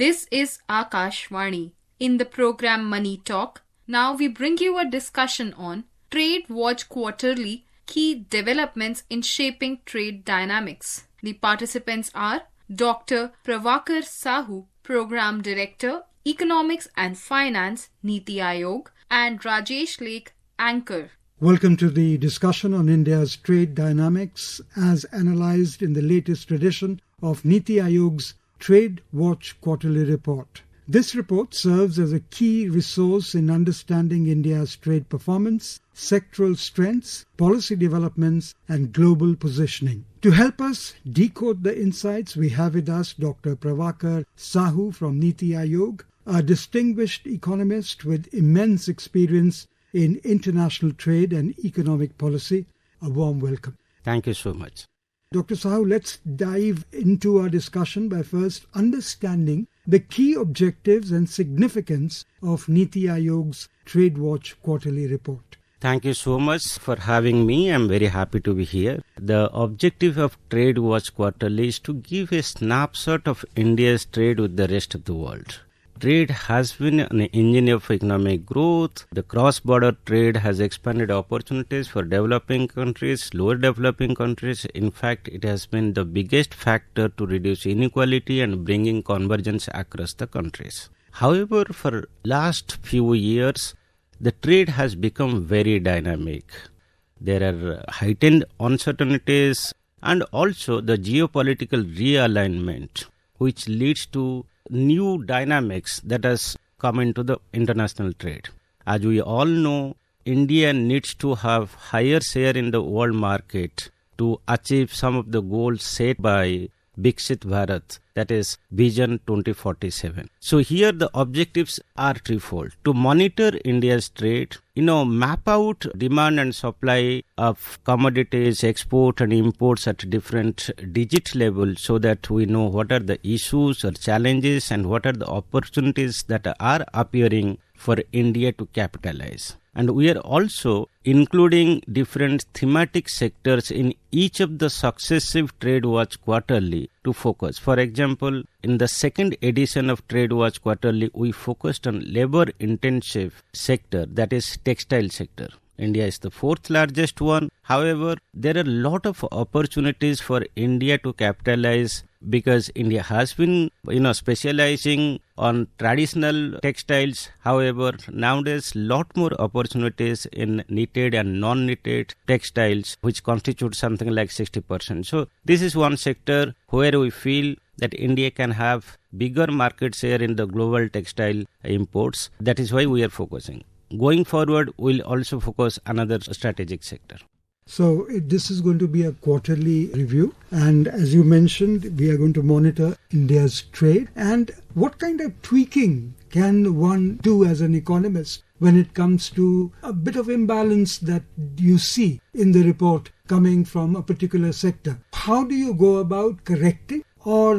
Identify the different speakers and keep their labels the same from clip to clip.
Speaker 1: This is Akashvani. In the program Money Talk, now we bring you a discussion on Trade Watch Quarterly Key Developments in Shaping Trade Dynamics. The participants are Dr. Pravakar Sahu, Program Director, Economics and Finance, Niti Aayog, and Rajesh Lake, Anchor.
Speaker 2: Welcome to the discussion on India's trade dynamics as analyzed in the latest edition of Niti Aayog's Trade Watch Quarterly Report. This report serves as a key resource in understanding India's trade performance, sectoral strengths, policy developments, and global positioning. To help us decode the insights, we have with us Dr. Pravakar Sahu from Niti Aayog, a distinguished economist with immense experience in international trade and economic policy. A warm welcome.
Speaker 3: Thank you so much.
Speaker 2: Dr. Sahu, let's dive into our discussion by first understanding the key objectives and significance of Niti Aayog's Trade Watch Quarterly Report.
Speaker 3: Thank you so much for having me. I'm very happy to be here. The objective of Trade Watch Quarterly is to give a snapshot of India's trade with the rest of the world. Trade has been an engine of economic growth. The cross-border trade has expanded opportunities for developing countries, lower developing countries. In fact, it has been the biggest factor to reduce inequality and bringing convergence across the countries. However, for last few years, the trade has become very dynamic. There are heightened uncertainties and also the geopolitical realignment, which leads to new dynamics that has come into the international trade. As we all know, India needs to have higher share in the world market to achieve some of the goals set by Viksit Bharat, that is Vision 2047. So here the objectives are threefold. To monitor India's trade, map out demand and supply of commodities, export and imports at different digit levels so that we know what are the issues or challenges and what are the opportunities that are appearing for India to capitalize. And we are also including different thematic sectors in each of the successive Trade Watch Quarterly to focus. For example, in the second edition of Trade Watch Quarterly, we focused on labor-intensive sector, that is textile sector. India is the fourth largest one. However, there are a lot of opportunities for India to capitalize because India has been, specializing on traditional textiles. However, nowadays, lot more opportunities in knitted and non-knitted textiles, which constitute something like 60%. So this is one sector where we feel that India can have bigger market share in the global textile imports. That is why we are focusing. Going forward, we'll also focus another strategic sector.
Speaker 2: So this is going to be a quarterly review, and as you mentioned, we are going to monitor India's trade. And what kind of tweaking can one do as an economist when it comes to a bit of imbalance that you see in the report coming from a particular sector? How do you go about correcting or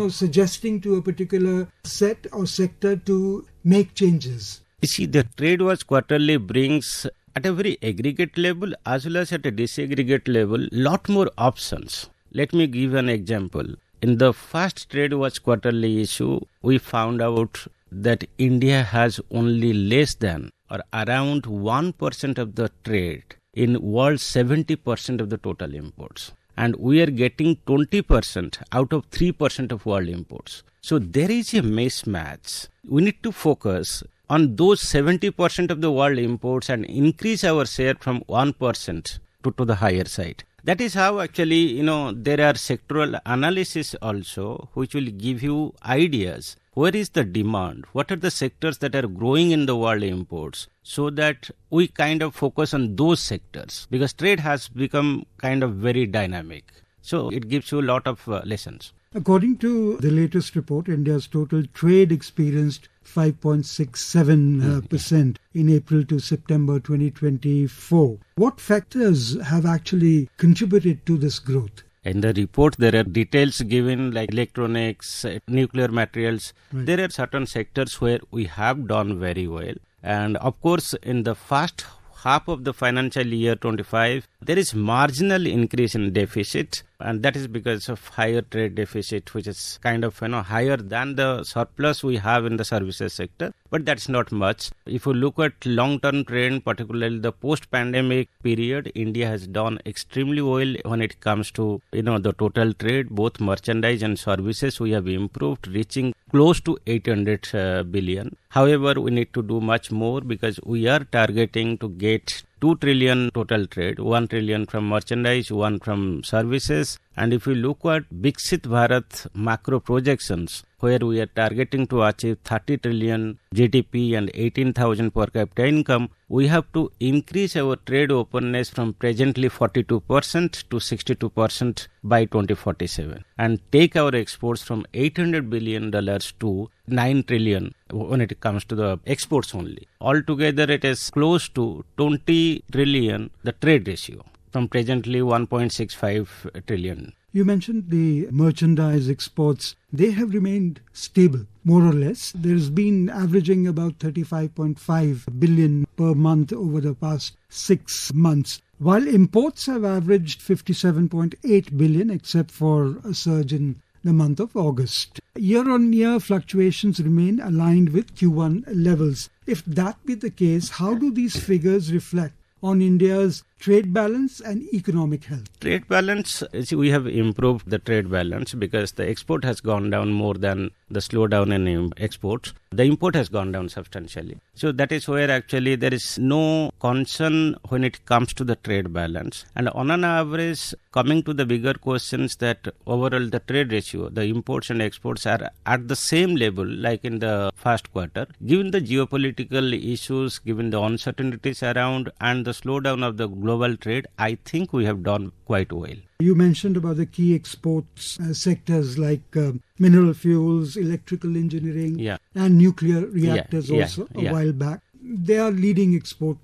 Speaker 2: suggesting to a particular set or sector to make changes?
Speaker 3: You see, the Trade Watch Quarterly brings at a very aggregate level as well as at a disaggregate level lot more options. Let me give an example. In the first Trade Watch Quarterly issue, we found out that India has only less than or around 1% of the trade in world's 70% of the total imports. And we are getting 20% out of 3% of world imports. So there is a mismatch. We need to focus on those 70% of the world imports and increase our share from 1% to the higher side. That is how actually, there are sectoral analysis also, which will give you ideas. Where is the demand? What are the sectors that are growing in the world imports? So that we kind of focus on those sectors because trade has become kind of very dynamic. So it gives you a lot of lessons.
Speaker 2: According to the latest report, India's total trade experienced 5.67% in April to September 2024. What factors have actually contributed to this growth?
Speaker 3: In the report, there are details given like electronics, nuclear materials. Right. There are certain sectors where we have done very well. And of course, in the first half of the financial year 25, there is marginal increase in deficit. And that is because of higher trade deficit, which is kind of higher than the surplus we have in the services sector. But that's not much. If you look at long-term trend, particularly the post-pandemic period, India has done extremely well when it comes to the total trade, both merchandise and services. We have improved, reaching close to 800 billion. However, we need to do much more because we are targeting to get 2 trillion total trade, 1 trillion from merchandise, 1 from services. And if we look at Viksit Bharat macro projections, where we are targeting to achieve 30 trillion GDP and 18,000 per capita income, we have to increase our trade openness from presently 42% to 62% by 2047 and take our exports from $800 billion to 9 trillion when it comes to the exports only. Altogether, it is close to 20 trillion, the trade ratio, from presently 1.65 trillion.
Speaker 2: You mentioned the merchandise exports. They have remained stable, more or less. There's been averaging about 35.5 billion per month over the past 6 months, while imports have averaged 57.8 billion, except for a surge in the month of August. Year-on-year fluctuations remain aligned with Q1 levels. If that be the case, how do these figures reflect on India's trade balance and economic health?
Speaker 3: Trade balance, we have improved the trade balance because the export has gone down more than the slowdown in exports. The import has gone down substantially. So that is where actually there is no concern when it comes to the trade balance. And on an average, coming to the bigger questions that overall the trade ratio, the imports and exports are at the same level like in the first quarter. Given the geopolitical issues, given the uncertainties around and the slowdown of the global trade, I think we have done quite well.
Speaker 2: You mentioned about the key exports sectors like mineral fuels, electrical engineering, and nuclear reactors also a while back. They are leading export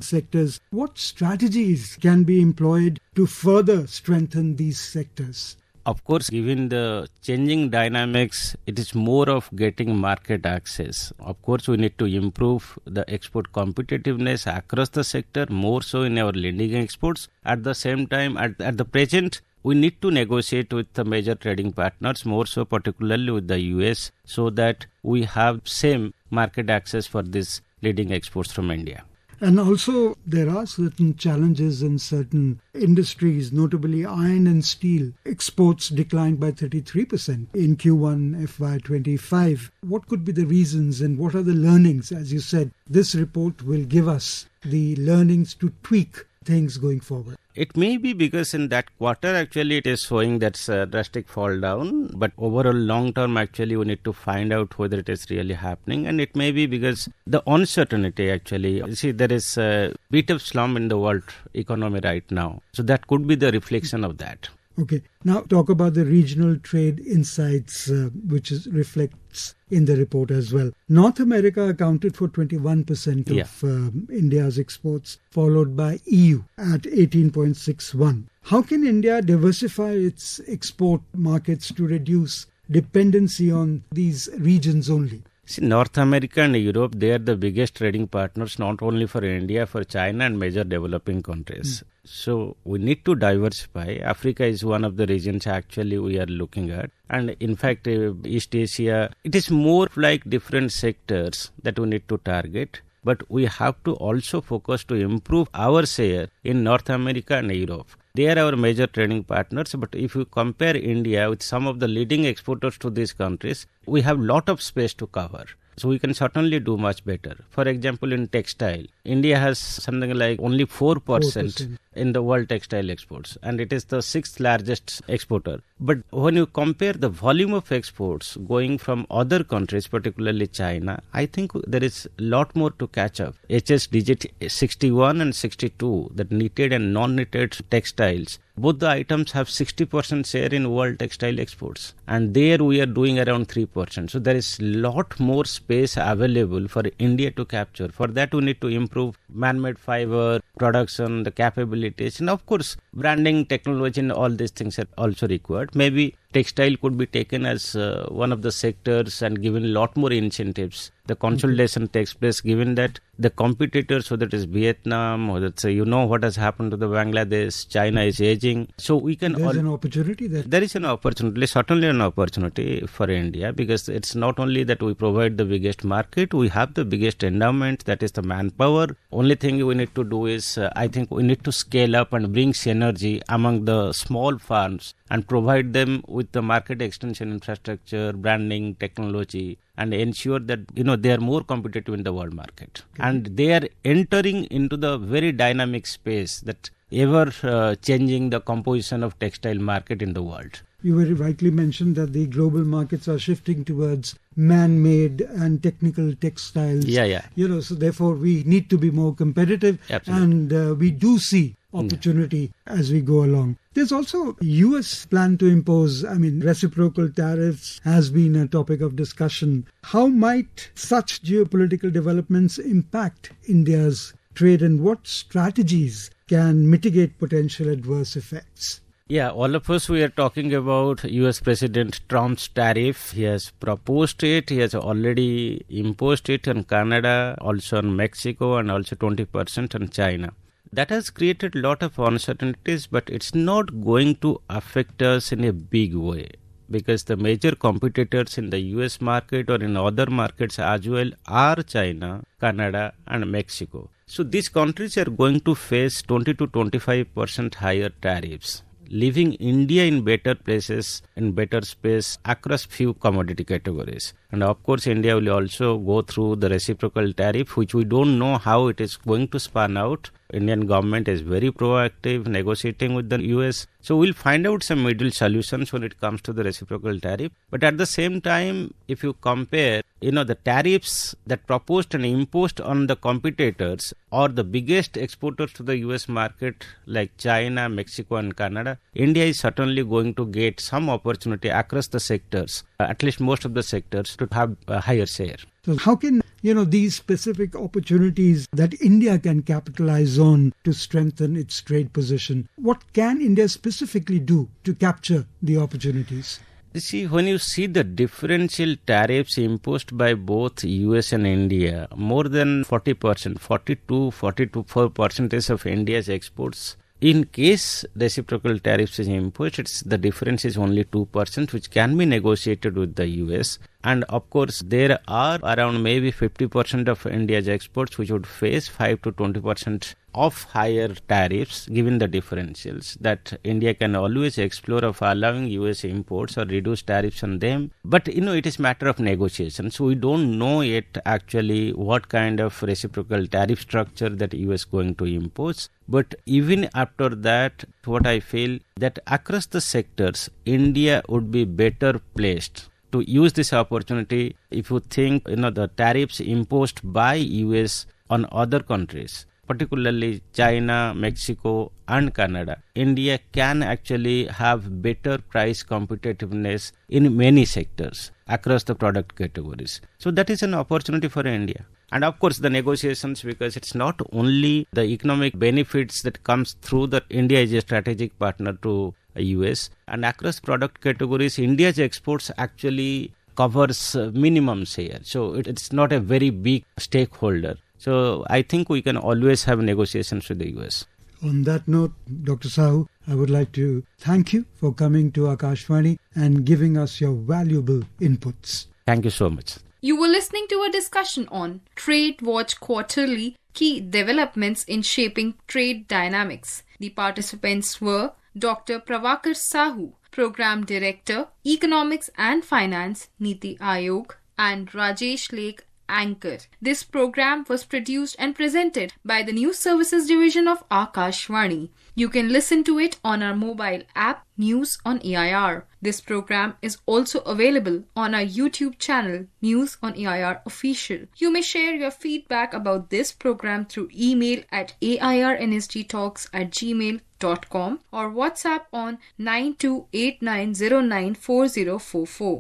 Speaker 2: sectors. What strategies can be employed to further strengthen these sectors?
Speaker 3: Of course, given the changing dynamics, it is more of getting market access. Of course, we need to improve the export competitiveness across the sector, more so in our lending exports. At the same time, at the present, we need to negotiate with the major trading partners, more so particularly with the US, so that we have same market access for these leading exports from India.
Speaker 2: And also, there are certain challenges in certain industries, notably iron and steel. Exports declined by 33% in Q1 FY25. What could be the reasons and what are the learnings? As you said, this report will give us the learnings to tweak things going forward.
Speaker 3: It may be because in that quarter actually it is showing that's a drastic fall down, but overall long term actually we need to find out whether it is really happening, and it may be because the uncertainty actually, you see there is a bit of slump in the world economy right now, so that could be the reflection of that.
Speaker 2: Okay, now talk about the regional trade insights which reflects in the report as well. North America accounted for 21% of India's exports, followed by EU at 18.61. How can India diversify its export markets to reduce dependency on these regions only?
Speaker 3: See, North America and Europe, they are the biggest trading partners, not only for India, for China and major developing countries. So we need to diversify. Africa is one of the regions actually we are looking at. And in fact, East Asia, it is more like different sectors that we need to target. But we have to also focus to improve our share in North America and Europe. They are our major trading partners, but if you compare India with some of the leading exporters to these countries, we have a lot of space to cover. So we can certainly do much better. For example, in textile, India has something like only 4% in the world textile exports, and it is the 6th largest exporter. But when you compare the volume of exports going from other countries, particularly China, I think there is a lot more to catch up. HS digit 61 and 62, that knitted and non-knitted textiles, both the items have 60% share in world textile exports, and there we are doing around 3%. So there is a lot more space available for India to capture. For that we need to improve man-made fiber, production, the capabilities, and of course branding, technology and all these things are also required. Maybe textile could be taken as one of the sectors and given a lot more incentives. The consolidation takes place given that the competitors, whether it is Vietnam or let's say, what has happened to the Bangladesh, China is aging. So we can...
Speaker 2: There's an opportunity there.
Speaker 3: There is an opportunity, certainly an opportunity for India, because it's not only that we provide the biggest market, we have the biggest endowment, that is the manpower. Only thing we need to do is, I think we need to scale up and bring synergy among the small farms and provide them with the market extension infrastructure, branding, technology, and ensure that they are more competitive in the world market. Okay. And they are entering into the very dynamic space that ever changing the composition of textile market in the world.
Speaker 2: You very rightly mentioned that the global markets are shifting towards man-made and technical textiles.
Speaker 3: Yeah.
Speaker 2: So therefore we need to be more competitive.
Speaker 3: Absolutely.
Speaker 2: And we do see opportunity as we go along. There's also US plan to impose, reciprocal tariffs has been a topic of discussion. How might such geopolitical developments impact India's trade, and what strategies can mitigate potential adverse effects?
Speaker 3: Yeah, all of us, we are talking about US President Trump's tariff. He has proposed it. He has already imposed it on Canada, also on Mexico, and also 20% on China. That has created a lot of uncertainties, but it's not going to affect us in a big way, because the major competitors in the US market or in other markets as well are China, Canada, and Mexico. So these countries are going to face 20 to 25% higher tariffs, leaving India in better places, in better space across few commodity categories. And of course, India will also go through the reciprocal tariff, which we don't know how it is going to span out. Indian government is very proactive, negotiating with the US. So we'll find out some middle solutions when it comes to the reciprocal tariff. But at the same time, if you compare, the tariffs that proposed and imposed on the competitors or the biggest exporters to the US market like China, Mexico, and Canada, India is certainly going to get some opportunity across the sectors, at least most of the sectors, to have a higher share.
Speaker 2: So how can, these specific opportunities that India can capitalize on to strengthen its trade position, what can India specifically do to capture the opportunities?
Speaker 3: You see, when you see the differential tariffs imposed by both US and India, more than 40%, 44% of India's exports, in case reciprocal tariffs is imposed, the difference is only 2%, which can be negotiated with the US. And of course, there are around maybe 50% of India's exports which would face 5 to 20% of higher tariffs given the differentials that India can always explore of allowing US imports or reduce tariffs on them. But it is matter of negotiation. So we don't know yet actually what kind of reciprocal tariff structure that US going to impose. But even after that, what I feel that across the sectors, India would be better placed to use this opportunity. If you think, the tariffs imposed by US on other countries, particularly China, Mexico, and Canada, India can actually have better price competitiveness in many sectors across the product categories. So that is an opportunity for India. And of course, the negotiations, because it's not only the economic benefits that comes through that India is a strategic partner to US, and across product categories, India's exports actually covers minimum share. So it's not a very big stakeholder. So I think we can always have negotiations with the US.
Speaker 2: On that note, Dr. Sahu, I would like to thank you for coming to Akashvani and giving us your valuable inputs.
Speaker 3: Thank you so much.
Speaker 1: You were listening to a discussion on Trade Watch Quarterly, Key Developments in Shaping Trade Dynamics. The participants were Dr. Pravakar Sahu, Program Director, Economics and Finance, Niti Aayog, and Rajesh Lake, Anchor. This program was produced and presented by the News Services Division of Akashvani. You can listen to it on our mobile app, News on AIR. This program is also available on our YouTube channel, News on AIR Official. You may share your feedback about this program through email at airnsgtalks@gmail.com or WhatsApp on 9289094044.